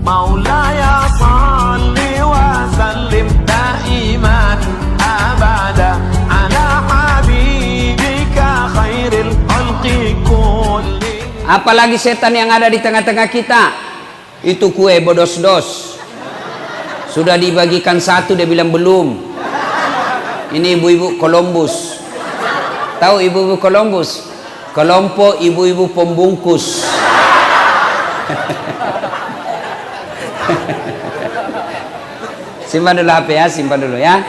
Maulaya salli wa sallim daiman abada ala habibika khairil khalqi kulli. Apalagi setan yang ada di tengah-tengah kita, itu kue bodos-dos. Sudah dibagikan satu, dia bilang belum. Ini ibu-ibu Columbus. Tahu ibu-ibu Columbus? Kelompok ibu-ibu pembungkus. Simpan dulu HP ya, simpan dulu ya.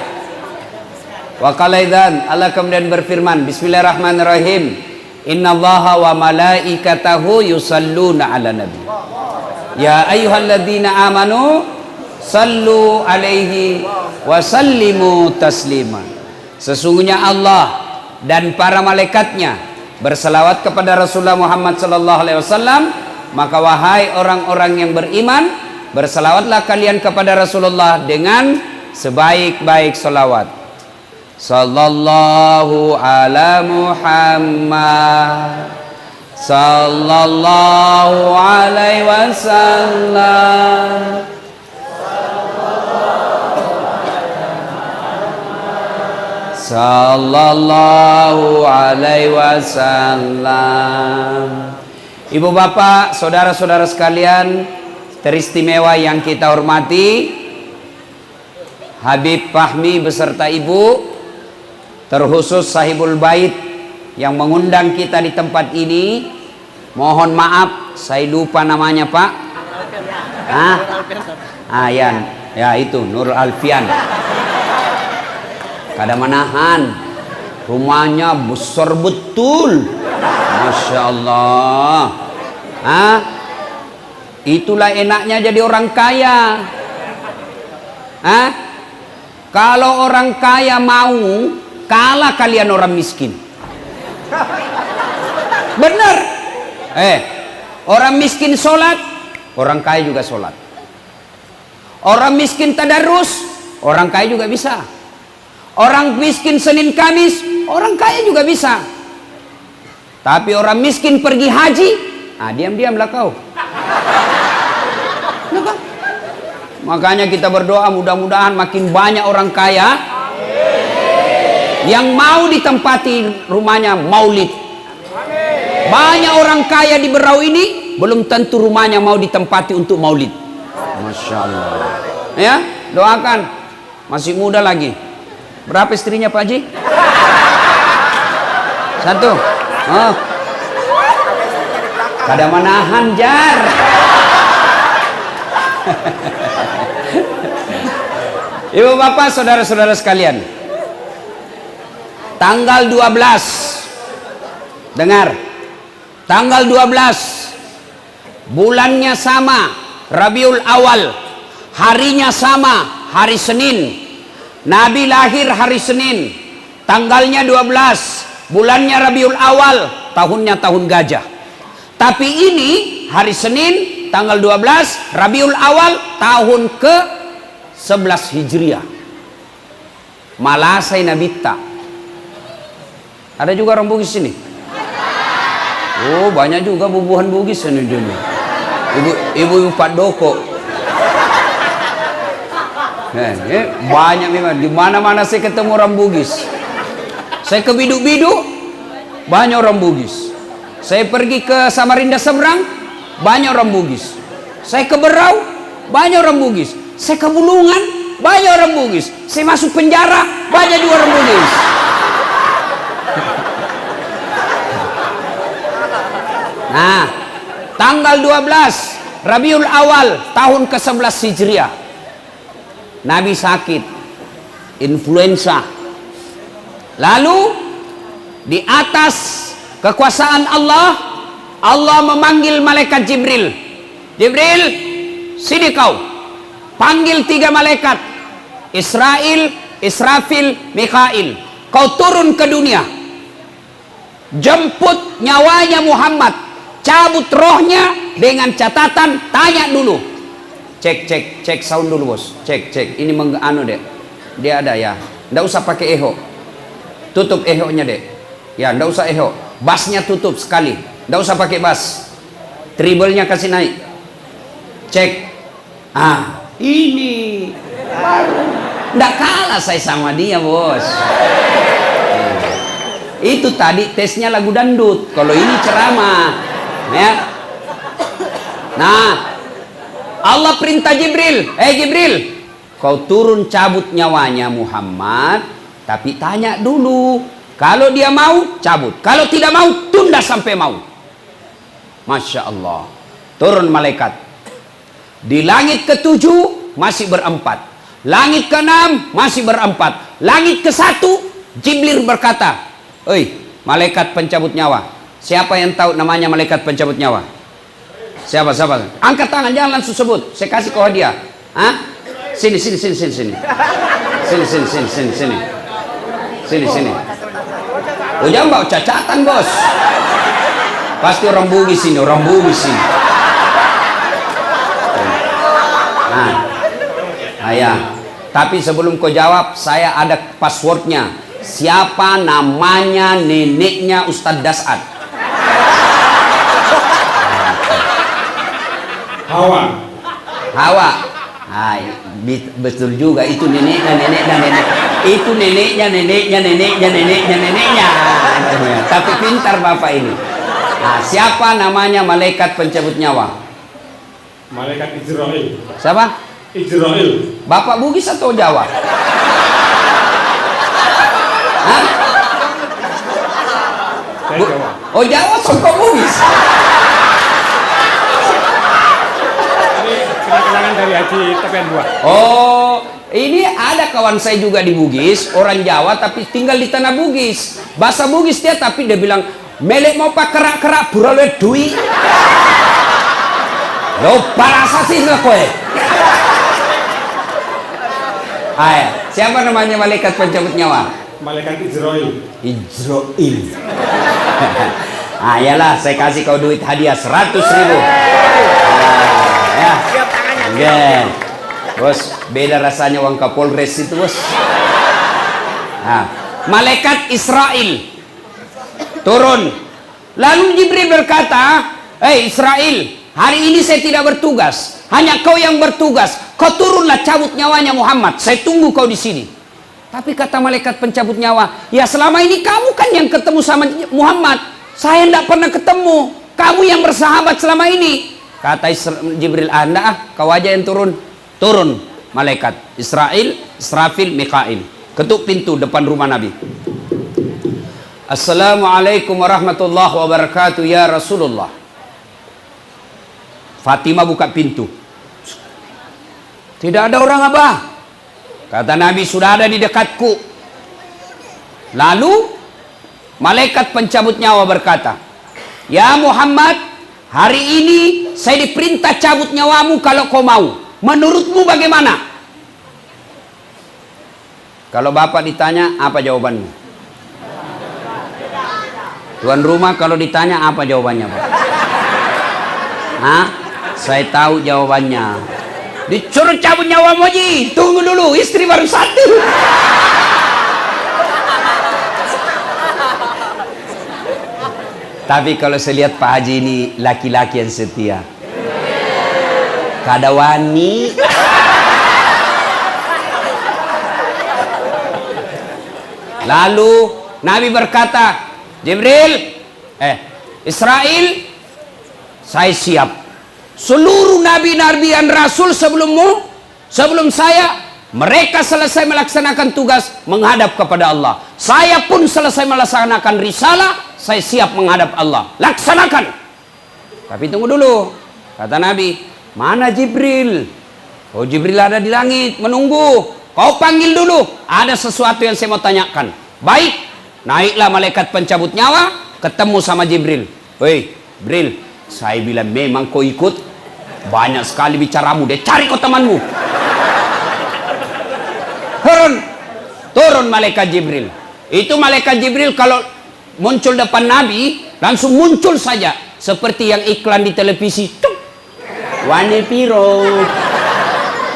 Wa qala idzan, Allah kemudian berfirman, bismillahirrahmanirrahim. Innallaha wa malaikatahu yusalluna 'alan nabi. Ya ayyuhalladzina amanu sallu alaihi wa sallimu taslima. Sesungguhnya Allah dan para malaikatnya berselawat kepada Rasulullah Muhammad sallallahu alaihi wasallam, maka wahai orang-orang yang beriman, berselawatlah kalian kepada Rasulullah dengan sebaik-baik selawat. Sallallahu ala Muhammad sallallahu alaihi wasallam. Sallallahu alaihi wasallam. Ibu bapak, saudara-saudara sekalian teristimewa yang kita hormati, Habib Fahmi beserta ibu, terkhusus sahibul bait yang mengundang kita di tempat ini. Mohon maaf saya lupa namanya Pak. Ya itu Nur Alfian. Kada menahan, rumahnya besar betul, Masya Allah. Itulah enaknya jadi orang kaya. Kalau orang kaya mau kalah kalian orang miskin. Benar. Orang miskin sholat, orang kaya juga sholat. Orang miskin tadarus, orang kaya juga bisa. Orang miskin Senin Kamis, orang kaya juga bisa. Tapi orang miskin pergi haji, diam-diamlah kau. Kenapa? Makanya kita berdoa mudah-mudahan makin banyak orang kaya yang mau ditempati rumahnya maulid. Banyak orang kaya di Berau ini belum tentu rumahnya mau ditempati untuk maulid. Masya Allah. Ya, doakan, masih muda lagi. Berapa istrinya Pak Haji? Satu. Oh. Kada menahan jar. Ibu bapak, saudara-saudara sekalian, tanggal 12, dengar, tanggal 12 bulannya sama, Rabiul Awal, harinya sama, hari Senin. Nabi lahir hari Senin, tanggalnya 12, bulannya Rabiul Awal, tahunnya tahun gajah. Tapi ini hari Senin, tanggal 12, Rabiul Awal, tahun ke-11 Hijriah. Malasai Nabita. Ada juga orang Bugis sini? Oh, banyak juga bubuhan Bugis ini. Ibu-ibu Pak Doko. Banyak memang, di mana-mana saya ketemu orang Bugis. Saya ke Biduk-Biduk, banyak orang Bugis. Saya pergi ke Samarinda seberang, banyak orang Bugis. Saya ke Berau, banyak orang Bugis. Saya ke Bulungan, banyak orang Bugis. Saya masuk penjara, banyak juga orang Bugis. Nah, tanggal 12 Rabiul Awal, tahun ke-11 Hijriah, Nabi sakit influenza. Lalu di atas kekuasaan Allah, Allah memanggil malaikat Jibril. Jibril, sini kau. Panggil 3 malaikat, Israel, Israfil, Mikail. Kau turun ke dunia, jemput nyawanya Muhammad, cabut rohnya dengan catatan, tanya dulu. Cek sound dulu bos. Cek. Ini dek. Dia ada ya. Nggak usah pakai eho. Tutup eho-nya dek. Ya, nggak usah eho. Bassnya tutup sekali. Nggak usah pakai bass. Treble-nya kasih naik. Cek. Ini baru. Nggak kalah saya sama dia, bos. Itu tadi tesnya lagu dangdut. Kalau ini ceramah, ya. Nah, Allah perintah Jibril, Jibril, kau turun cabut nyawanya Muhammad, tapi tanya dulu. Kalau dia mau, cabut. Kalau tidak mau, tunda sampai mau. Masya Allah. Turun malaikat. Di langit ke-7 masih berempat. Langit ke-6 masih berempat. Langit ke-1 Jibril berkata, "Oi, malaikat pencabut nyawa. Siapa yang tahu namanya malaikat pencabut nyawa? Siapa? Angkat tangan, jangan langsung sebut. Saya kasih kau hadiah. Sini. Sini. Oh, jangan bawa cacatan, bos. Pasti orang Bugis ini. Ya. Tapi sebelum kau jawab, saya ada passwordnya. Siapa namanya neneknya Ustadz Dasad? Hawa. Betul juga, itu neneknya. Itu neneknya. Tapi pintar bapak ini. Nah, siapa namanya malaikat pencabut nyawa? Malaikat Israel. Siapa? Israel. Bapak Bugis atau Jawa? Saya Jawa. Oh, Jawa, songkok Bugis. Kenangan dari Haji Tepian Buah. Oh, ini ada kawan saya juga di Bugis, orang Jawa tapi tinggal di tanah Bugis. Bahasa Bugis dia, tapi dia bilang, "Melek mau pak kerak buralet dui." Lo parasa sih lah kowe. Siapa namanya malaikat pencabut nyawa? Malaikat Israel. Yalah, saya kasih kau duit hadiah 100.000. Ya. Yeah. Bos, beda rasanya uang Kapolres itu, bos. Malaikat Israel turun. Lalu Jibril berkata, Israel, hari ini saya tidak bertugas, hanya kau yang bertugas. Kau turunlah cabut nyawanya Muhammad. Saya tunggu kau di sini. Tapi kata malaikat pencabut nyawa, ya selama ini kamu kan yang ketemu sama Muhammad. Saya tidak pernah ketemu. Kamu yang bersahabat selama ini. Kata Jibril, kau aja yang turun. Turun malaikat Israel, Israfil, Mikail. Ketuk pintu depan rumah Nabi. Assalamualaikum warahmatullahi wabarakatuh ya Rasulullah. Fatimah buka pintu. Tidak ada orang, Abah. Kata Nabi, sudah ada di dekatku. Lalu malaikat pencabut nyawa berkata, ya Muhammad, hari ini saya diperintah cabut nyawamu kalau kau mau. Menurutmu bagaimana? Kalau bapak ditanya, apa jawabanmu? Tuan rumah kalau ditanya, apa jawabannya, Pak? Saya tahu jawabannya. Disuruh cabut nyawa Moji, tunggu dulu, istri baru satu. Tapi kalau saya lihat Pak Haji ini laki-laki yang setia. Kadawani. Lalu Nabi berkata, Jibril, Israel, saya siap. Seluruh nabi-nabi dan rasul sebelummu, sebelum saya, mereka selesai melaksanakan tugas menghadap kepada Allah. Saya pun selesai melaksanakan risalah, saya siap menghadap Allah. Laksanakan. Tapi tunggu dulu, kata Nabi, mana Jibril? Oh, Jibril ada di langit menunggu. Kau panggil dulu, ada sesuatu yang saya mau tanyakan. Baik, naiklah malaikat pencabut nyawa, ketemu sama Jibril. Woi, Jibril, saya bilang memang kau ikut. Banyak sekali bicaramu, deh cari kau temanmu. Turun malaikat Jibril. Itu malaikat Jibril kalau muncul depan Nabi, langsung muncul saja. Seperti yang iklan di televisi. Wane piro.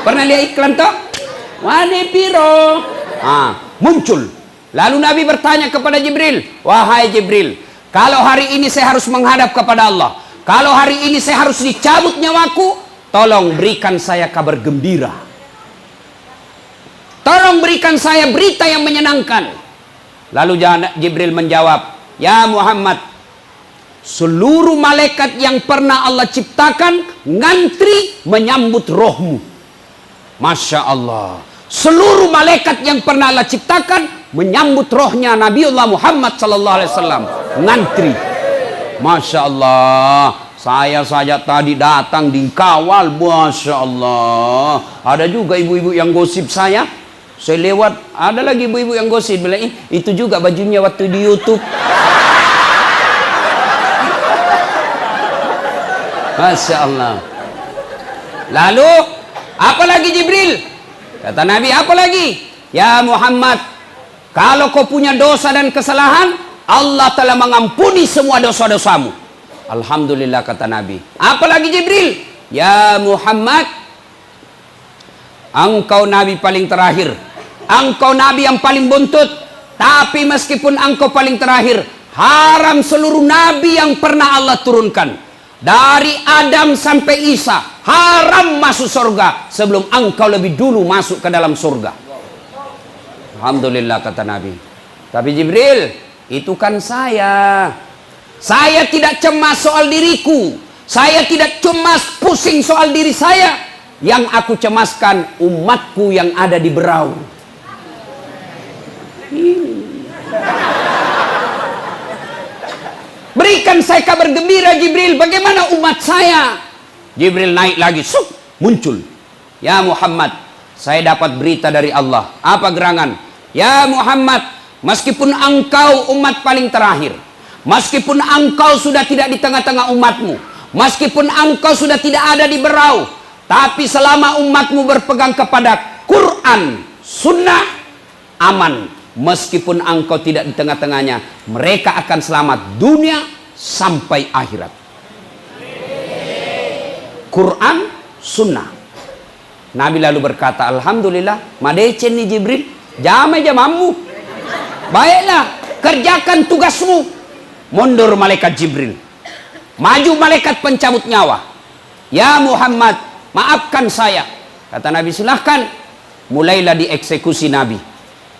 Pernah lihat iklan toh? Wane piro. Muncul. Lalu Nabi bertanya kepada Jibril, wahai Jibril, kalau hari ini saya harus menghadap kepada Allah, kalau hari ini saya harus dicabut nyawaku, tolong berikan saya kabar gembira. Tolong berikan saya berita yang menyenangkan. Lalu Jibril menjawab, ya Muhammad, seluruh malaikat yang pernah Allah ciptakan ngantri menyambut rohmu. Masya Allah. Seluruh malaikat yang pernah Allah ciptakan menyambut rohnya Nabiullah Muhammad sallallahu alaihi wasallam. Ngantri. Masya Allah. Saya saja tadi datang dikawal. Masya Allah. Ada juga ibu-ibu yang gosip saya. Saya lewat, ada lagi ibu-ibu yang gosip bilang, itu juga bajunya waktu di YouTube. Masya Allah. Lalu apa lagi Jibril? Kata Nabi, apa lagi? Ya Muhammad, kalau kau punya dosa dan kesalahan, Allah telah mengampuni semua dosa-dosamu. Alhamdulillah, kata Nabi. Apa lagi Jibril? Ya Muhammad, engkau Nabi paling terakhir. Engkau Nabi yang paling buntut. Tapi meskipun engkau paling terakhir, haram seluruh Nabi yang pernah Allah turunkan. Dari Adam sampai Isa, haram masuk surga sebelum engkau lebih dulu masuk ke dalam surga. Alhamdulillah, kata Nabi. Tapi Jibril, itu kan saya. Saya tidak cemas soal diriku. Saya tidak cemas pusing soal diri saya. Yang aku cemaskan umatku yang ada di berau. Berikan saya kabar gembira Jibril, bagaimana umat saya? Jibril naik lagi, muncul. Ya Muhammad, saya dapat berita dari Allah. Apa gerangan? Ya Muhammad, meskipun engkau umat paling terakhir, meskipun engkau sudah tidak di tengah-tengah umatmu, meskipun engkau sudah tidak ada di berau, tapi selama umatmu berpegang kepada Quran, Sunnah, aman. Meskipun engkau tidak di tengah-tengahnya, mereka akan selamat dunia sampai akhirat. Quran, Sunnah. Nabi lalu berkata, Alhamdulillah, madecen nih Jibril, jamai jamamu. Baiklah, kerjakan tugasmu. Mundur malaikat Jibril. Maju malaikat pencabut nyawa. Ya Muhammad, maafkan saya. Kata Nabi, silahkan. Mulailah dieksekusi Nabi.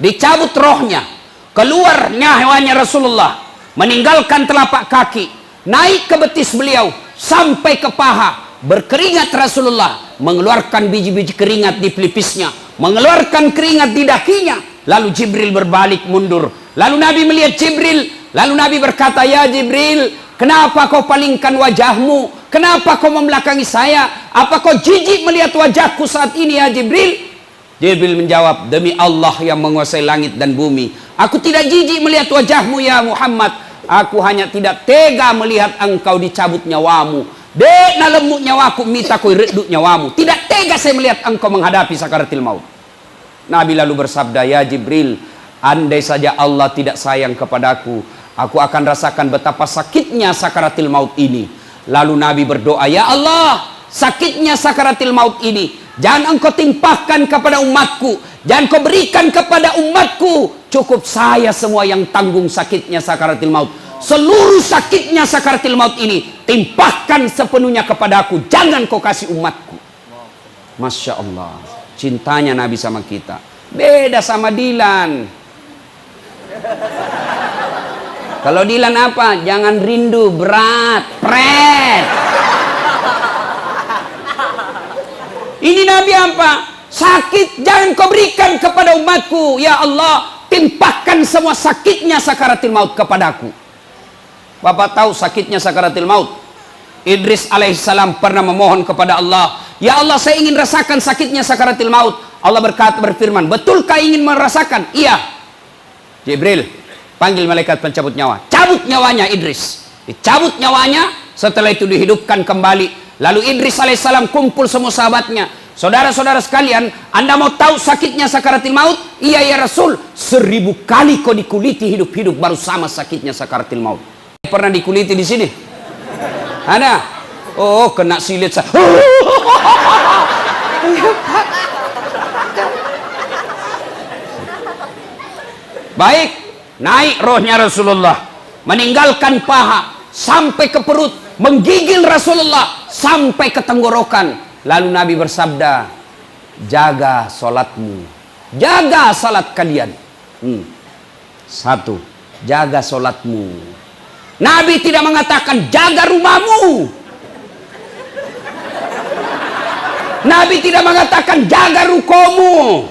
Dicabut rohnya, keluar nyawanya Rasulullah, meninggalkan telapak kaki, naik ke betis beliau sampai ke paha, berkeringat Rasulullah, mengeluarkan biji-biji keringat di pelipisnya, mengeluarkan keringat di dakinya. Lalu Jibril berbalik mundur. Lalu Nabi melihat Jibril, lalu Nabi berkata, ya Jibril, kenapa kau palingkan wajahmu? Kenapa kau membelakangi saya? Apa kau jijik melihat wajahku saat ini ya Jibril? Jibril menjawab, demi Allah yang menguasai langit dan bumi, aku tidak jijik melihat wajahmu ya Muhammad. Aku hanya tidak tega melihat engkau dicabut nyawamu. Dek na lemuk nyawaku, minta kau reduk nyawamu. Tidak tega saya melihat engkau menghadapi sakaratil maut. Nabi lalu bersabda, ya Jibril, andai saja Allah tidak sayang kepadaku, aku akan rasakan betapa sakitnya sakaratil maut ini. Lalu Nabi berdoa, ya Allah, sakitnya sakaratil maut ini jangan engkau timpahkan kepada umatku, jangan kau berikan kepada umatku. Cukup saya semua yang tanggung sakitnya sakaratil maut. Seluruh sakitnya sakaratil maut ini timpahkan sepenuhnya kepadaku, jangan kau kasih umatku. Masya Allah, cintanya Nabi sama kita. Beda sama Dilan. Kalau Dilan apa? Jangan rindu, berat, pret. Ini Nabi apa? Sakit jangan kau berikan kepada umatku. Ya Allah, timpahkan semua sakitnya sakaratil maut kepadaku. Bapak tahu sakitnya sakaratil maut? Idris alaihissalam pernah memohon kepada Allah, ya Allah, saya ingin rasakan sakitnya sakaratil maut. Allah berfirman, betulkah ingin merasakan? Iya. Jibril, panggil malaikat pencabut nyawa. Cabut nyawanya Idris. Dicabut nyawanya, setelah itu dihidupkan kembali. Lalu Idris alaihissalam kumpul semua sahabatnya. Saudara-saudara sekalian, Anda mau tahu sakitnya sakaratil maut? Iya ya Rasul, 1000 kali kau dikuliti hidup-hidup baru sama sakitnya sakaratil maut. Pernah dikuliti di sini? Ada? Oh, kena silit. Baik, naik rohnya Rasulullah, meninggalkan paha sampai ke perut, menggigil Rasulullah sampai ke tenggorokan. Lalu Nabi bersabda, jaga salatmu. Jaga salat kalian. Satu, jaga salatmu. Nabi tidak mengatakan jaga rumahmu. Nabi tidak mengatakan jaga rukomu,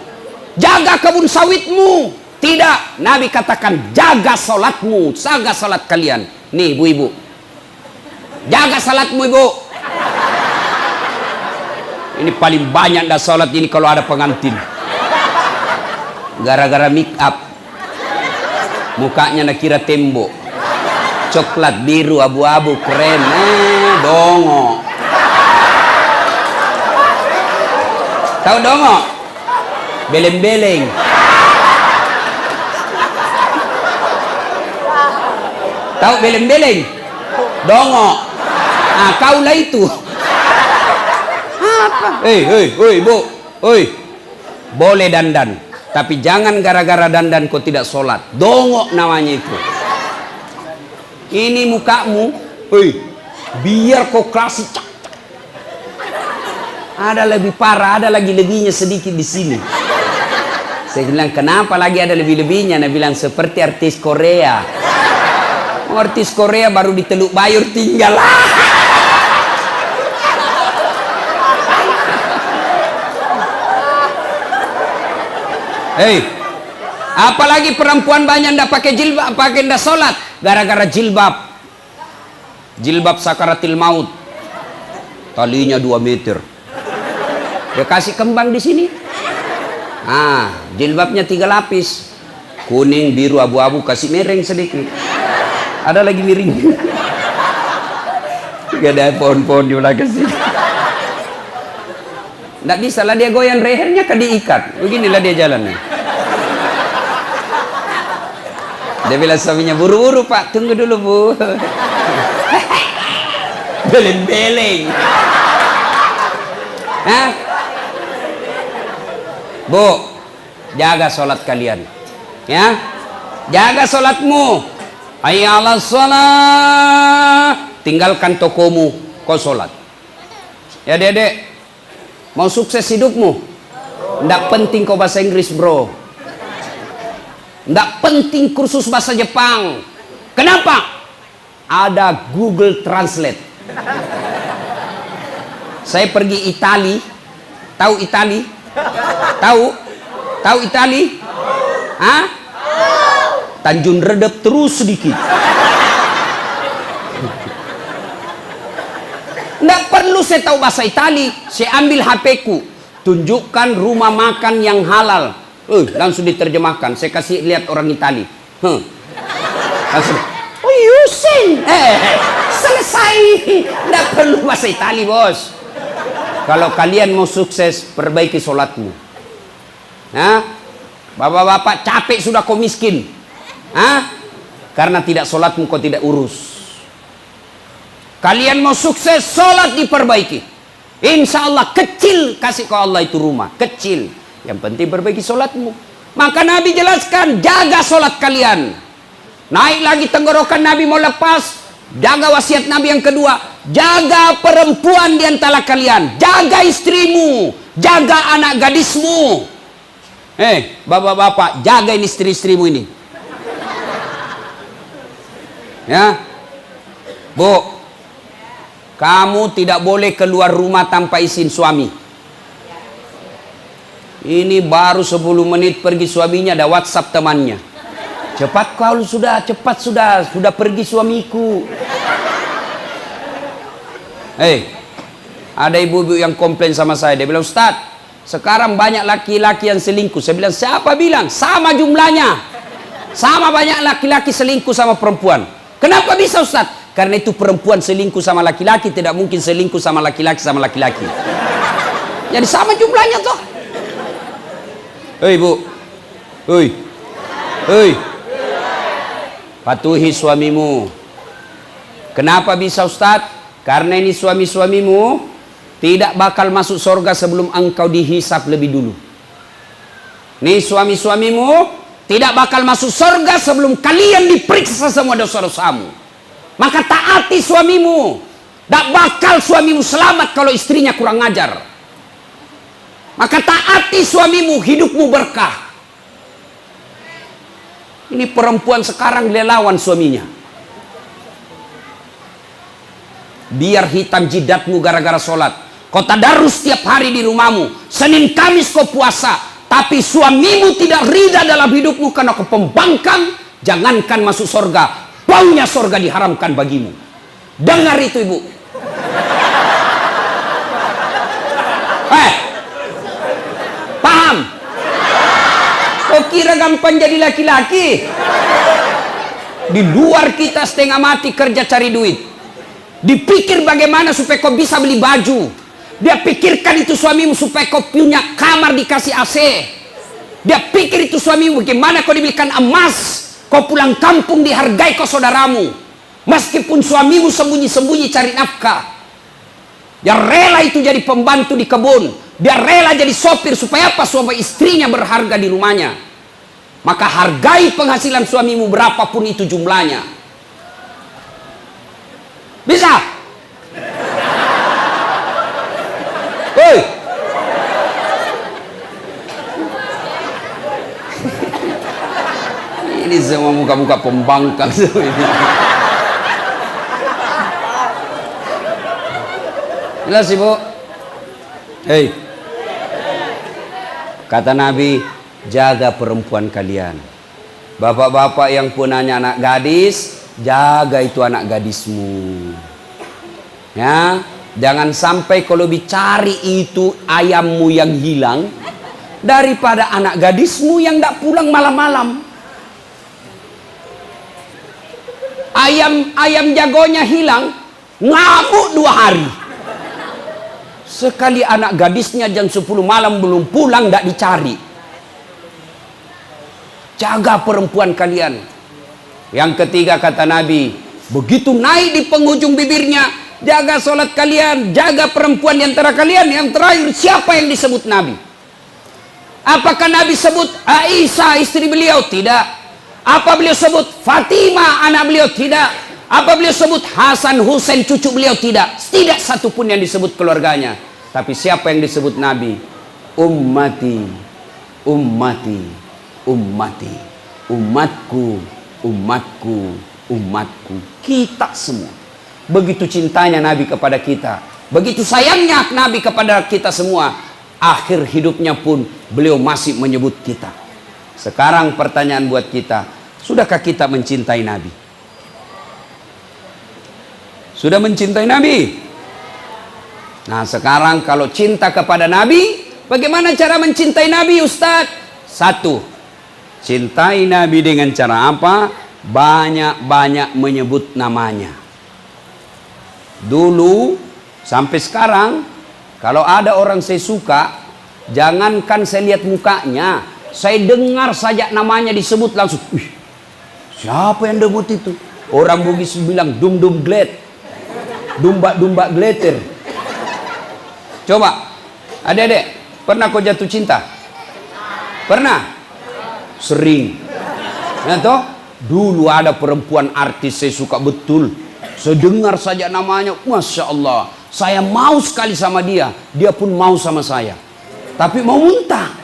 jaga kebun sawitmu. Tidak, Nabi katakan jaga salatmu, jaga salat kalian. Nih ibu-ibu, jaga salatmu ibu. Ini paling banyak dah salat ini kalau ada pengantin. Gara-gara make up, mukanya nak kira tembok, coklat, biru, abu-abu, keren, dongo. Tahu dongo? Beleng-beleng. Tahu beleng-beleng? Dongo. Ah, kaulah itu. Apa? Bu. Boleh dandan, tapi jangan gara-gara dandan kau tidak sholat. Dongo namanya itu. Ini mukamu, biar kau klasik. Ada lebih parah, ada lagi-lebihnya sedikit di sini. Saya bilang, kenapa lagi ada lebih-lebihnya? Nah bilang, seperti artis Korea. Artis Korea baru di Teluk Bayur tinggal. Apalagi perempuan banyak ndak pakai jilbab, pakai ndak sholat, gara-gara jilbab. Jilbab sakaratil maut. Talinya 2 meter. Dia kasih kembang di sini. Jilbabnya 3 lapis. Kuning, biru, abu-abu, kasih mereng sedikit. Ada lagi miring. Gak ada pohon-pohon di belakang sini. Nggak bisa lah dia goyang lehernya kan diikat. Beginilah dia jalannya. Dia bilang suaminya, buru-buru pak, tunggu dulu bu. Beleng-beleng. Bu, jaga sholat kalian, ya, jaga sholatmu. Hayya 'alas sholat. Tinggalkan tokomu, kau sholat. Ya dedek, mau sukses hidupmu, ndak penting kau bahasa Inggris bro, ndak penting kursus bahasa Jepang. Kenapa? Ada Google Translate. Saya pergi Itali, tahu Itali? Tahu Itali? Tanjung Redep terus sedikit. Nggak perlu saya tahu bahasa Itali. Saya ambil HP-ku, tunjukkan rumah makan yang halal. Langsung diterjemahkan. Saya kasih lihat orang Itali. Langsung. Yusin. Selesai. Nggak perlu bahasa Itali bos. Kalau kalian mau sukses, perbaiki sholatmu. Bapak-bapak capek sudah kau miskin. Karena tidak sholatmu kau tidak urus. Kalian mau sukses, sholat diperbaiki. Insya Allah kecil kasih kau Allah itu rumah. Kecil. Yang penting perbaiki sholatmu. Maka Nabi jelaskan, jaga sholat kalian. Naik lagi tenggorokan Nabi mau lepas. Jaga wasiat Nabi yang kedua, jaga perempuan di antara kalian, jaga istrimu, jaga anak gadismu. Bapak-bapak, jaga ini istri-istrimu ini. Ya, Bu, kamu tidak boleh keluar rumah tanpa izin suami. Ini baru 10 menit pergi suaminya, ada WhatsApp temannya. Cepat kau sudah, cepat sudah pergi suamiku. Ada ibu-ibu yang komplain sama saya. Dia bilang, Ustaz, sekarang banyak laki-laki yang selingkuh. Saya bilang, siapa bilang? Sama jumlahnya. Sama banyak laki-laki selingkuh sama perempuan. Kenapa bisa Ustaz? Karena itu perempuan selingkuh sama laki-laki tidak mungkin selingkuh sama laki-laki sama laki-laki. Jadi sama jumlahnya toh. Bu. Patuhi suamimu. Kenapa bisa Ustaz? Karena ini suami-suamimu tidak bakal masuk surga sebelum engkau dihisap lebih dulu. Nih suami-suamimu tidak bakal masuk surga sebelum kalian diperiksa semua dosa-dosamu. Maka taati suamimu. Tak bakal suamimu selamat kalau istrinya kurang ajar. Maka taati suamimu, hidupmu berkah. Ini perempuan sekarang dia lawan suaminya. Biar hitam jidatmu gara-gara sholat. Kau tadarus setiap hari di rumahmu. Senin Kamis kau puasa. Tapi suamimu tidak ridha dalam hidupmu karena kau pembangkang. Jangankan masuk surga. Baunya surga diharamkan bagimu. Dengar itu ibu. Paham? Kau kira gampang jadi laki-laki? Di luar kita setengah mati kerja cari duit. Dipikir bagaimana supaya kau bisa beli baju. Dia pikirkan itu suamimu supaya kau punya kamar dikasih AC. Dia pikir itu suamimu bagaimana kau dibelikan emas. Kau pulang kampung dihargai kau saudaramu. Meskipun suamimu sembunyi-sembunyi cari nafkah. Dia rela itu jadi pembantu di kebun. Dia rela jadi sopir supaya apa? Supaya istrinya berharga di rumahnya. Maka hargai penghasilan suamimu berapapun itu jumlahnya. Bisa? Hei. Ini semua muka-muka pembangkang semua ini. Jelas ibu? Hei. Kata Nabi, jaga perempuan kalian. Bapak-bapak yang punya anak gadis, jaga itu anak gadismu. Ya, jangan sampai kalau dicari itu ayammu yang hilang daripada anak gadismu yang tidak pulang malam-malam. Ayam jagonya hilang, ngamuk 2 hari. Sekali anak gadisnya jam 10 malam belum pulang, tidak dicari. Jaga perempuan kalian. Yang ketiga kata Nabi, begitu naik di penghujung bibirnya, jaga sholat kalian, jaga perempuan di antara kalian. Yang terakhir, siapa yang disebut Nabi? Apakah Nabi sebut Aisyah istri beliau? Tidak. Apa beliau sebut Fatimah anak beliau? Tidak. Apa beliau sebut Hasan Husain cucu beliau? Tidak. Tidak satupun yang disebut keluarganya. Tapi siapa yang disebut Nabi? Ummati, ummati, ummati. Umatku, umatku, umatku. Kita semua. Begitu cintanya Nabi kepada kita. Begitu sayangnya Nabi kepada kita semua. Akhir hidupnya pun beliau masih menyebut kita. Sekarang pertanyaan buat kita. Sudahkah kita mencintai Nabi? Sudah mencintai Nabi? Nah sekarang kalau cinta kepada Nabi, bagaimana cara mencintai Nabi Ustaz? 1. Cintai Nabi dengan cara apa? Banyak-banyak menyebut namanya. Dulu sampai sekarang, kalau ada orang saya suka, jangankan saya lihat mukanya, saya dengar saja namanya disebut langsung. Siapa yang debut itu? Orang Bugis bilang dum-dum gled. Dumba-dumba glitter. Coba, adik-adik, pernah kau jatuh cinta? Pernah? Sering. Ya toh? Dulu ada perempuan artis saya suka betul. Saya dengar saja namanya, Masya Allah. Saya mau sekali sama dia. Dia pun mau sama saya. Tapi mau muntah.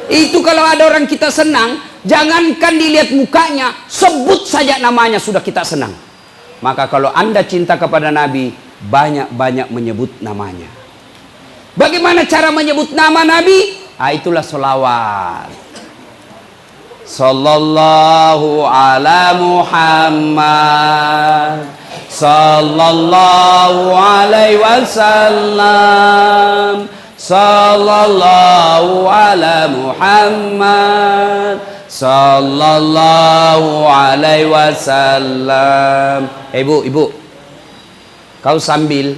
Itu kalau ada orang kita senang, jangankan dilihat mukanya, sebut saja namanya sudah kita senang. Maka kalau Anda cinta kepada Nabi, banyak-banyak menyebut namanya. Bagaimana cara menyebut nama Nabi? Itulah sholawat. Sallallahu ala Muhammad, sallallahu alaihi wasallam, sallallahu ala Muhammad, sallallahu alaihi wasallam. Ibu, kau sambil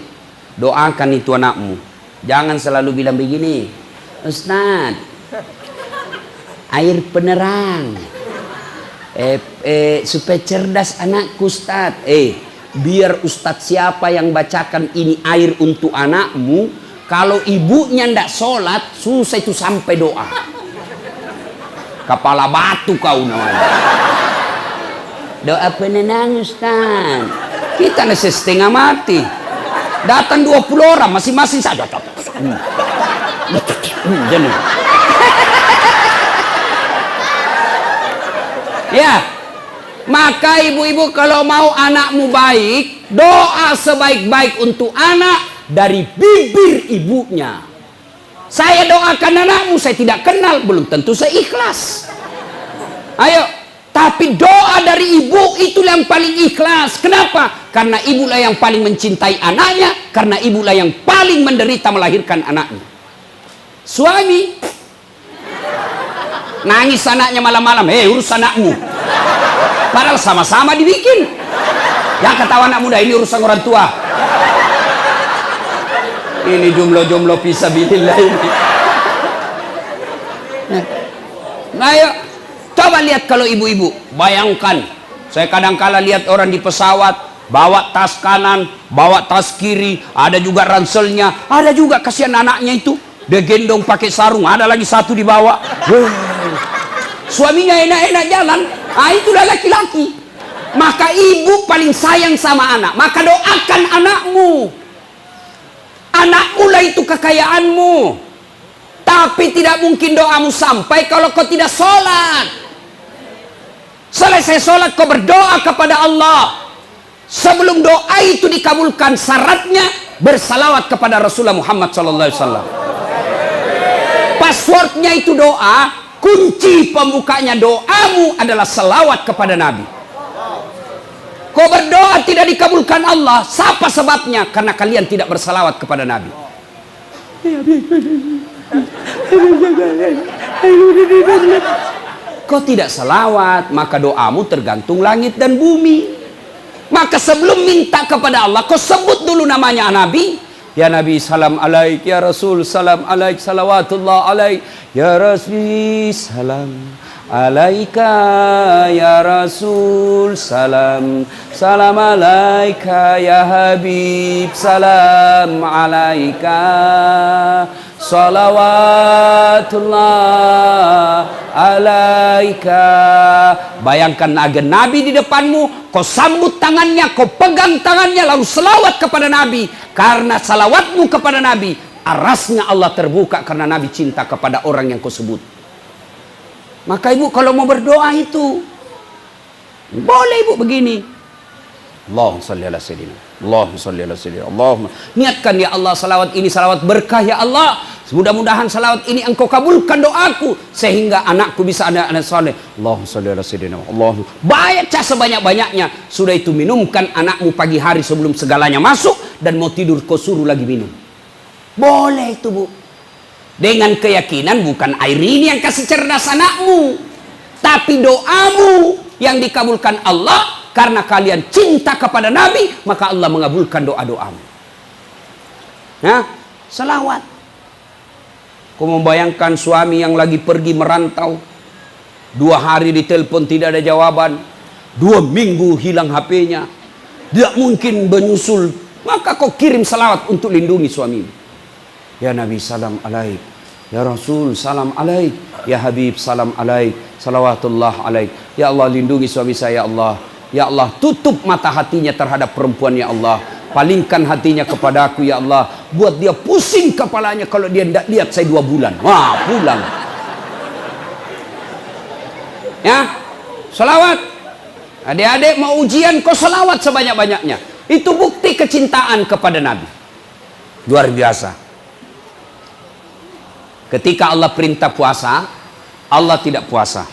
doakan itu anakmu. Jangan selalu bilang begini, Ustaz, air penerang, supaya cerdas anakku Ustaz. Biar Ustaz siapa yang bacakan ini air untuk anakmu, kalau ibunya ndak sholat, susah itu sampai doa. Kepala batu kau namanya. Doa penenang Ustaz. Kita nasi setengah mati. Datang 20 orang masing-masing saja. Jadi. Ya. Maka ibu-ibu kalau mau anakmu baik, doa sebaik-baik untuk anak dari bibir ibunya. Saya doakan anakmu, saya tidak kenal, belum tentu saya ikhlas. Ayo, tapi doa dari ibu itulah yang paling ikhlas. Kenapa? Karena ibulah yang paling mencintai anaknya, karena ibulah yang paling menderita melahirkan anaknya. Suami nangis anaknya malam-malam, urus anakmu. Padahal sama-sama dibikin. Ya ketawa anak muda, ini urusan orang tua. Ini jumlah-jumlah fisabilillah ini. Nah, ayo coba lihat kalau ibu-ibu, bayangkan. Saya kadang-kala lihat orang di pesawat bawa tas kanan, bawa tas kiri, ada juga ranselnya, ada juga kasihan anaknya itu, dia gendong pakai sarung, ada lagi satu dibawa. Suaminya enak-enak jalan. Itulah laki-laki. Maka ibu paling sayang sama anak. Maka doakan anakmu. Anakmu lah itu kekayaanmu. Tapi tidak mungkin doamu sampai kalau kau tidak sholat. Selesai sholat kau berdoa kepada Allah. Sebelum doa itu dikabulkan, syaratnya bersalawat kepada Rasulullah Muhammad SAW. Passwordnya itu doa. Kunci pembukanya doamu adalah selawat kepada Nabi. Kau berdoa tidak dikabulkan Allah, siapa sebabnya? Karena kalian tidak bersalawat kepada Nabi. Kau tidak salawat, maka doamu tergantung langit dan bumi. Maka sebelum minta kepada Allah, kau sebut dulu namanya Nabi. Ya Nabi salam alaik, ya Rasul salam alaik, salawatullah alaik, ya Rasul salam alaika, ya Rasul salam, salam alaika, ya Habib salam alaika, salawatullah alaika. Bayangkan ada Nabi di depanmu, kau sambut tangannya, kau pegang tangannya, lalu selawat kepada Nabi. Karena salawatmu kepada Nabi, arasnya Allah terbuka karena Nabi cinta kepada orang yang kau sebut. Maka ibu kalau mau berdoa itu boleh ibu begini. Allahumma shalli ala sayyidina, Allahumma shalli ala sayyidina, Allahumma. Niatkan ya Allah, salawat ini salawat berkah ya Allah. Mudah-mudahan salawat ini engkau kabulkan doaku sehingga anakku bisa anak-anak saleh. Allahumma shalli ala sayyidina, Allahumma. Baca sebanyak-banyaknya. Sudah itu minumkan anakmu pagi hari sebelum segalanya masuk, dan mau tidur kau suruh lagi minum. Boleh itu bu. Dengan keyakinan bukan air ini yang kasih cerdas anakmu, tapi doamu yang dikabulkan Allah. Karena kalian cinta kepada Nabi, maka Allah mengabulkan doa-doamu. Ya, selawat. Kau membayangkan suami yang lagi pergi merantau, 2 hari ditelepon tidak ada jawaban, 2 minggu hilang HP-nya, tidak mungkin menyusul. Maka kau kirim selawat untuk lindungi suamimu. Ya Nabi salam alaik, ya Rasul salam alaik, ya Habib salam alaik, salawatullah alaik. Ya Allah lindungi suami saya ya Allah. Ya Allah tutup mata hatinya terhadap perempuan ya Allah. Palingkan hatinya kepada aku ya Allah. Buat dia pusing kepalanya kalau dia tidak lihat saya 2 bulan. Wah pulang. Ya, selawat. Adik-adik mau ujian kau selawat sebanyak-banyaknya. Itu bukti kecintaan kepada Nabi. Luar biasa. Ketika Allah perintah puasa, Allah tidak puasa.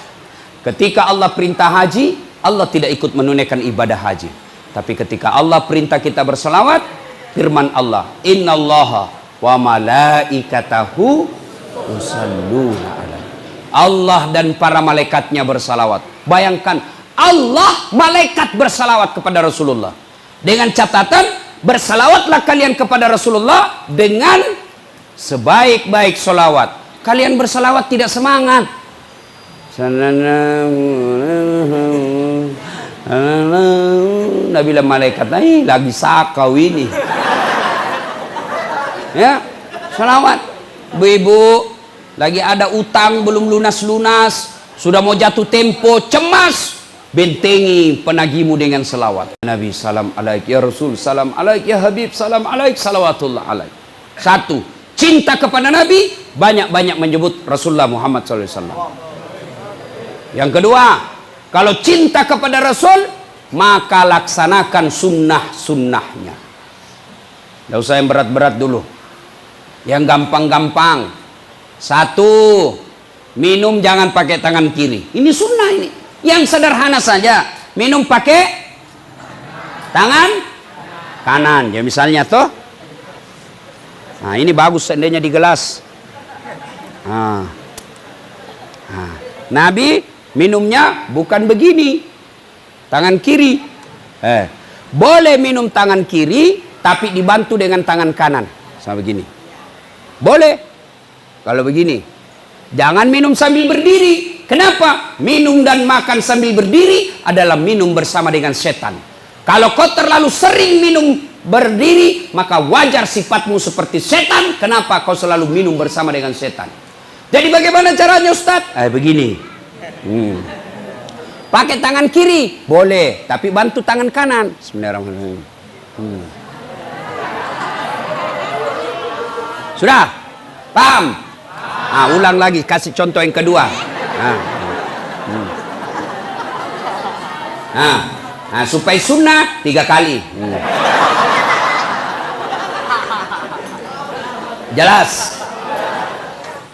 Ketika Allah perintah haji, Allah tidak ikut menunaikan ibadah haji. Tapi ketika Allah perintah kita berselawat, firman Allah, innallaha wa malaikatahu yusalluna alaihi. Allah dan para malaikatnya bersalawat. Bayangkan, Allah malaikat bersalawat kepada Rasulullah. Dengan catatan, bersalawatlah kalian kepada Rasulullah dengan sebaik-baik solawat. Kalian bersalawat tidak semangat. Nabilah malaikat, lagi sakau ini. Ya, salawat. Bu-ibu, lagi ada utang belum lunas-lunas, sudah mau jatuh tempo, cemas. bentengi penagihmu dengan selawat. Nabi salam alaik, ya Rasul salam alaik, ya Habib salam alaik, salawatullah alaik. Satu, cinta kepada Nabi, banyak-banyak menyebut Rasulullah Muhammad SAW. Yang kedua, kalau cinta kepada Rasul, maka laksanakan sunnah-sunnahnya. Tidak usah yang berat-berat dulu, yang gampang-gampang. Satu, minum jangan pakai tangan kiri. Ini sunnah ini. Yang sederhana saja, minum pakai tangan kanan. Ya misalnya toh. Nah ini bagus seandainya di gelas. Nabi minumnya bukan begini, tangan kiri. Boleh minum tangan kiri, tapi dibantu dengan tangan kanan. Sama begini. Boleh. Kalau begini, jangan minum sambil berdiri. Kenapa? Minum dan makan sambil berdiri adalah minum bersama dengan setan. Kalau kau terlalu sering minum berdiri, maka wajar sifatmu seperti setan. Kenapa kau selalu minum bersama dengan setan? Jadi bagaimana caranya Ustaz? Begini. Pakai tangan kiri boleh, tapi bantu tangan kanan. Bismillahirrahmanirrahim. Sudah? Paham? Ulang lagi, kasih contoh yang kedua. Supaya sunnah 3 kali. Jelas?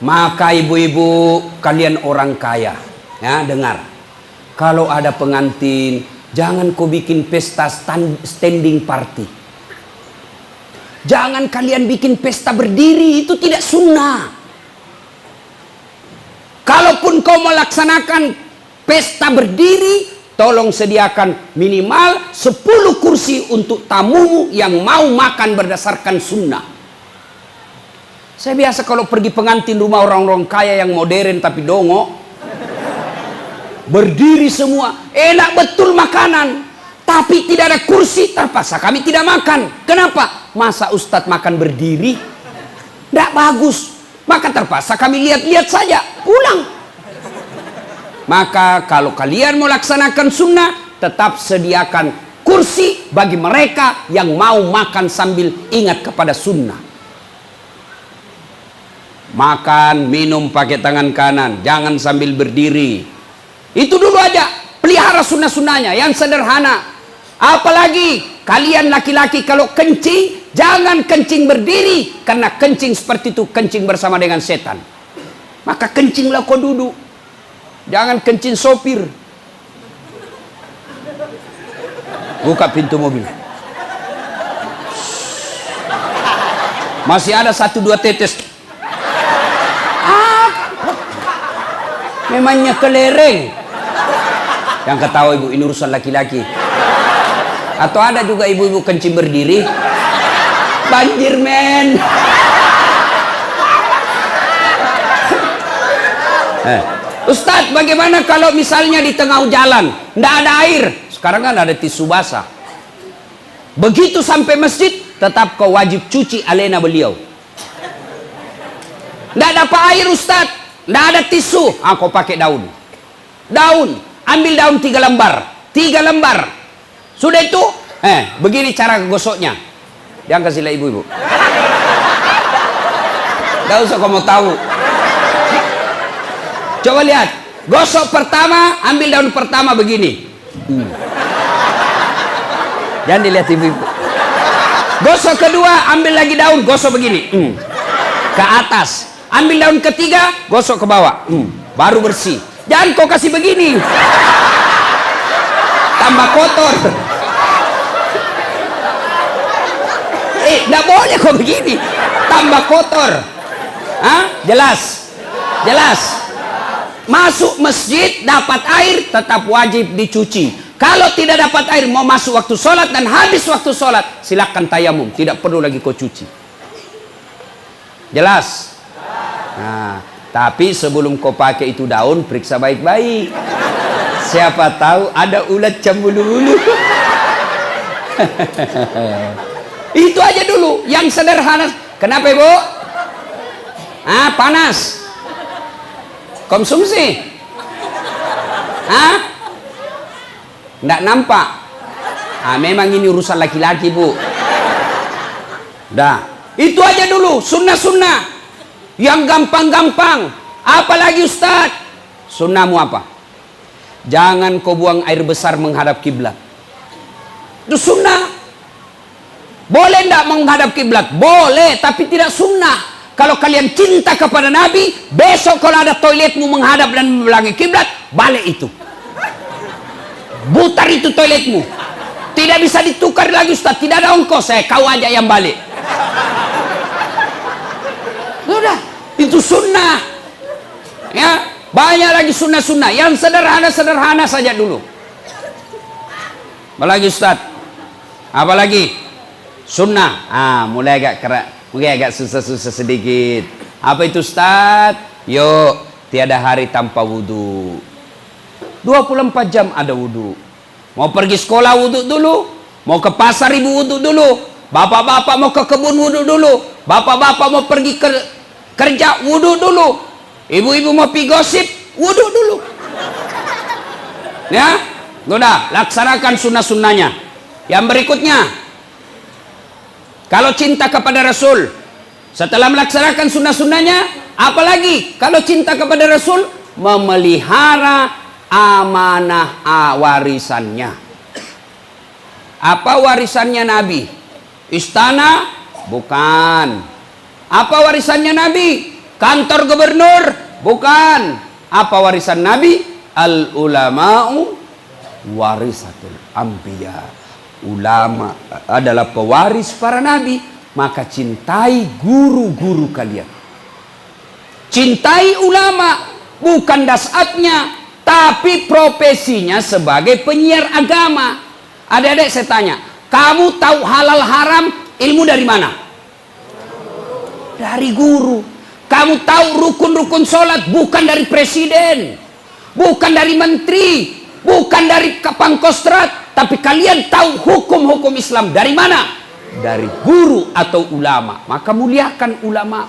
Maka ibu-ibu kalian orang kaya, ya dengar. Kalau ada pengantin, jangan kau bikin pesta standing party. Jangan kalian bikin pesta berdiri, itu tidak sunnah. Kalaupun kau melaksanakan pesta berdiri, tolong sediakan minimal 10 kursi untuk tamumu yang mau makan berdasarkan sunnah. Saya biasa kalau pergi pengantin rumah orang-orang kaya yang modern tapi dongo, berdiri semua, enak betul makanan, tapi tidak ada kursi, terpaksa kami tidak makan. Kenapa? Masa Ustadz makan berdiri? Tidak bagus. Maka terpaksa kami lihat-lihat saja, pulang. Maka kalau kalian mau laksanakan sunnah, tetap sediakan kursi bagi mereka yang mau makan sambil ingat kepada sunnah. Makan, minum pakai tangan kanan, jangan sambil berdiri. Itu dulu aja, pelihara sunnah-sunnahnya yang sederhana. Apalagi kalian laki-laki kalau kencing, jangan kencing berdiri, karena kencing seperti itu kencing bersama dengan setan. Maka kencinglah kau duduk, jangan kencing sopir. Buka pintu mobil, masih ada 1-2 tetes. Memangnya kelereng. Yang ketawa ibu, ini urusan laki-laki. Atau ada juga ibu-ibu kencing berdiri. Banjir men. Ustadz, bagaimana kalau misalnya di tengah jalan tidak ada air? Sekarang kan ada tisu basah. Begitu sampai masjid, tetap kau wajib cuci alena beliau. Tidak dapat air Ustadz, tidak ada tisu, kau pakai daun. Daun, ambil daun 3 lembar. 3 lembar. Sudah itu, begini cara gosoknya. Jangan kasihlah ibu-ibu. Tidak usah kamu tahu. Coba lihat. Gosok pertama, ambil daun pertama begini. Jangan dilihat ibu-ibu. Gosok kedua, ambil lagi daun, gosok begini. Ke atas. Ambil daun ketiga, gosok ke bawah. Baru bersih. Jangan kau kasih begini. Tambah kotor. Tidak boleh kok begini, tambah kotor. Jelas? Jelas? Masuk masjid dapat air tetap wajib dicuci. Kalau tidak dapat air, mau masuk waktu sholat dan habis waktu sholat, silakan tayamum, tidak perlu lagi kau cuci. Jelas? Tapi sebelum kau pakai itu daun, periksa baik-baik. Siapa tahu ada ulat cambulu-bulu. Itu aja dulu, yang sederhana. Kenapa ibu? Panas. Konsumsi. Nggak nampak. Memang ini urusan laki-laki, Bu. Dah, itu aja dulu sunnah-sunnah yang gampang-gampang. Apalagi Ustaz? Sunnahmu apa? Jangan kau buang air besar menghadap kiblat. Itu sunnah. Boleh enggak menghadap kiblat? Boleh, tapi tidak sunnah. Kalau kalian cinta kepada Nabi, besok kalau ada toiletmu menghadap dan membelakangi kiblat, balik itu. Putar itu toiletmu. Tidak bisa ditukar lagi Ustaz, tidak ada ongkos, kau aja yang balik. Sudah, itu sunnah. Ya, banyak lagi sunnah-sunnah yang sederhana-sederhana saja dulu. Apalagi Ustaz? Apalagi? Sunnah. Mulai agak susah-susah sedikit. Apa itu Ustaz? Yuk, tiada hari tanpa wudu. 24 jam ada wudu. Mau pergi sekolah wudu dulu. Mau ke pasar ibu wudu dulu. Bapak-bapak mau ke kebun wudu dulu. Bapak-bapak mau pergi kerja wudu dulu. Ibu-ibu mau pergi gosip wudu dulu. Ya, udah laksanakan sunnah-sunnahnya. Yang berikutnya, kalau cinta kepada Rasul, setelah melaksanakan sunnah-sunnahnya, apalagi kalau cinta kepada Rasul, memelihara amanah warisannya. Apa warisannya Nabi? Istana? Bukan. Apa warisannya Nabi? Kantor gubernur? Bukan. Apa warisan Nabi? Al ulama'u warisatul anbiya. Ulama adalah pewaris para nabi, maka cintai guru-guru kalian. Cintai ulama, bukan dasatnya, tapi profesinya sebagai penyiar agama. Adik-adik saya tanya, kamu tahu halal haram ilmu dari mana? Dari guru. Kamu tahu rukun-rukun sholat bukan dari presiden, bukan dari menteri, bukan dari Pangkostrat, tapi kalian tahu hukum-hukum Islam dari mana? Dari guru atau ulama. Maka muliakan ulama.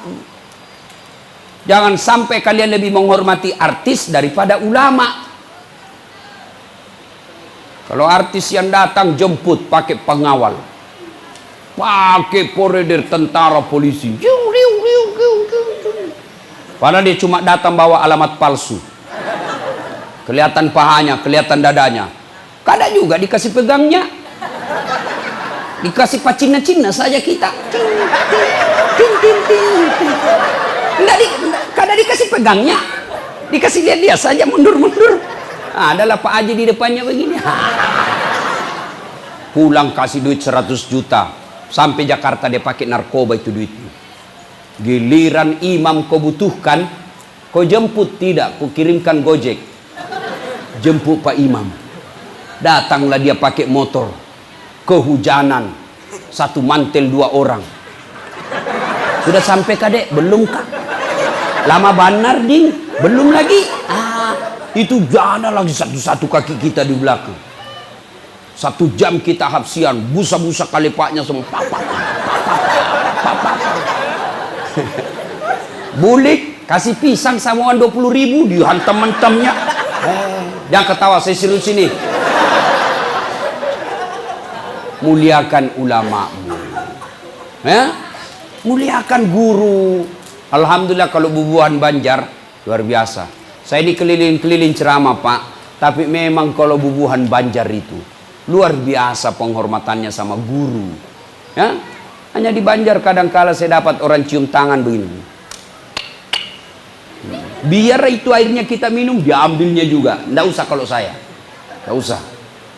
Jangan sampai kalian lebih menghormati artis daripada ulama. Kalau artis yang datang jemput pakai pengawal, pakai koridor tentara polisi, padahal dia cuma datang bawa alamat palsu. Kelihatan pahanya, kelihatan dadanya. Kadang juga dikasih pegangnya, dikasih pacina-cina saja kita. Kadang dikasih pegangnya, dikasih lihat dia saja mundur-mundur. Adalah Pak Haji di depannya begini. Pulang kasih duit 100 juta. Sampai Jakarta dia pakai narkoba itu duitnya. Giliran imam kau butuhkan, kau jemput tidak, kau kirimkan Gojek. Jemput Pak Imam. Datanglah dia pakai motor. Kehujanan. Satu mantel 2 orang. Sudah sampai kadek? Belum kak? Lama banar ding? Belum lagi? Itu jana lagi satu-satu kaki kita di belakang. 1 jam kita hapsian. Busa-busa kalepaknya semua. Bulik. Kasih pisang samuan 20.000. Dihantam-hantamnya. Jangan ketawa, saya serius sini. Muliakan ulamamu, ya? Muliakan guru. Alhamdulillah kalau bubuhan Banjar luar biasa. Saya dikeliling-keliling ceramah Pak, tapi memang kalau bubuhan Banjar itu luar biasa penghormatannya sama guru. Ya? Hanya di Banjar kadang-kala saya dapat orang cium tangan begini. Biar itu airnya kita minum, diambilnya juga. Nggak usah kalau saya. Nggak usah.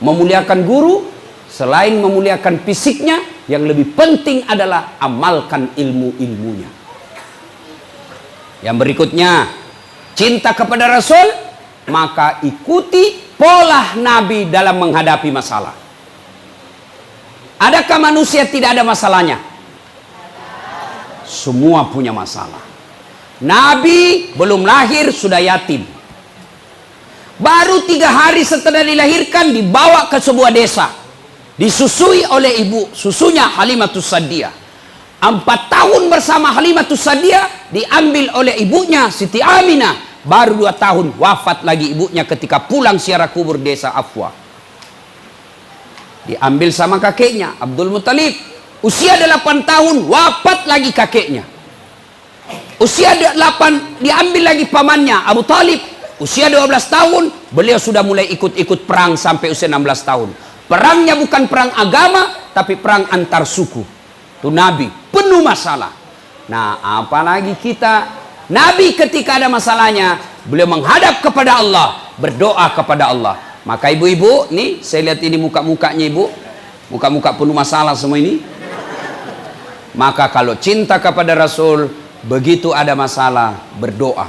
Memuliakan guru, selain memuliakan fisiknya, yang lebih penting adalah amalkan ilmu-ilmunya. Yang berikutnya, cinta kepada Rasul, maka ikuti pola Nabi dalam menghadapi masalah. Adakah manusia tidak ada masalahnya? Semua punya masalah. Nabi belum lahir sudah yatim. Baru 3 hari setelah dilahirkan dibawa ke sebuah desa, disusui oleh ibu susunya Halimatus Sa'diyah. 4 tahun bersama Halimatus Sa'diyah diambil oleh ibunya Siti Aminah. Baru 2 tahun wafat lagi ibunya ketika pulang ziarah kubur desa Afwa. Diambil sama kakeknya Abdul Muthalib. Usia 8 tahun wafat lagi kakeknya. Usia 8 diambil lagi pamannya Abu Talib. Usia 12 tahun beliau sudah mulai ikut-ikut perang sampai usia 16 tahun. Perangnya bukan perang agama tapi perang antar suku. Itu Nabi penuh masalah. Nah, apalagi kita, Nabi ketika ada masalahnya beliau menghadap kepada Allah, berdoa kepada Allah. Maka ibu-ibu, nih saya lihat ini muka-mukanya ibu, muka-muka penuh masalah semua ini. Maka kalau cinta kepada Rasul, begitu ada masalah berdoa.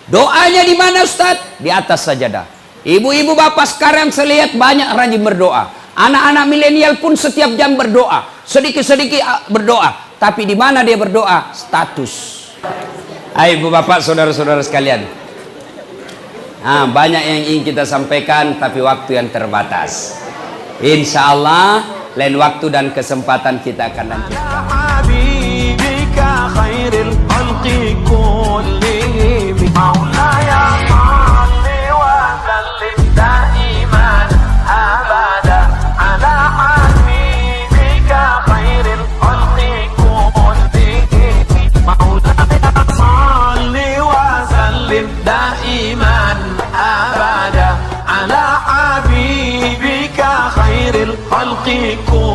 Doanya di mana Ustaz? Di atas sajadah. Ibu-ibu bapak sekarang saya lihat banyak rajin berdoa. Anak-anak milenial pun setiap jam berdoa, sedikit-sedikit berdoa. Tapi di mana dia berdoa? Status. Ayo ibu bapak, saudara-saudara sekalian. Nah, banyak yang ingin kita sampaikan tapi waktu yang terbatas. Insya Allah lain waktu dan kesempatan kita akan lanjutkan. دائما أبدا على حبيبك خير الخلق كلهم.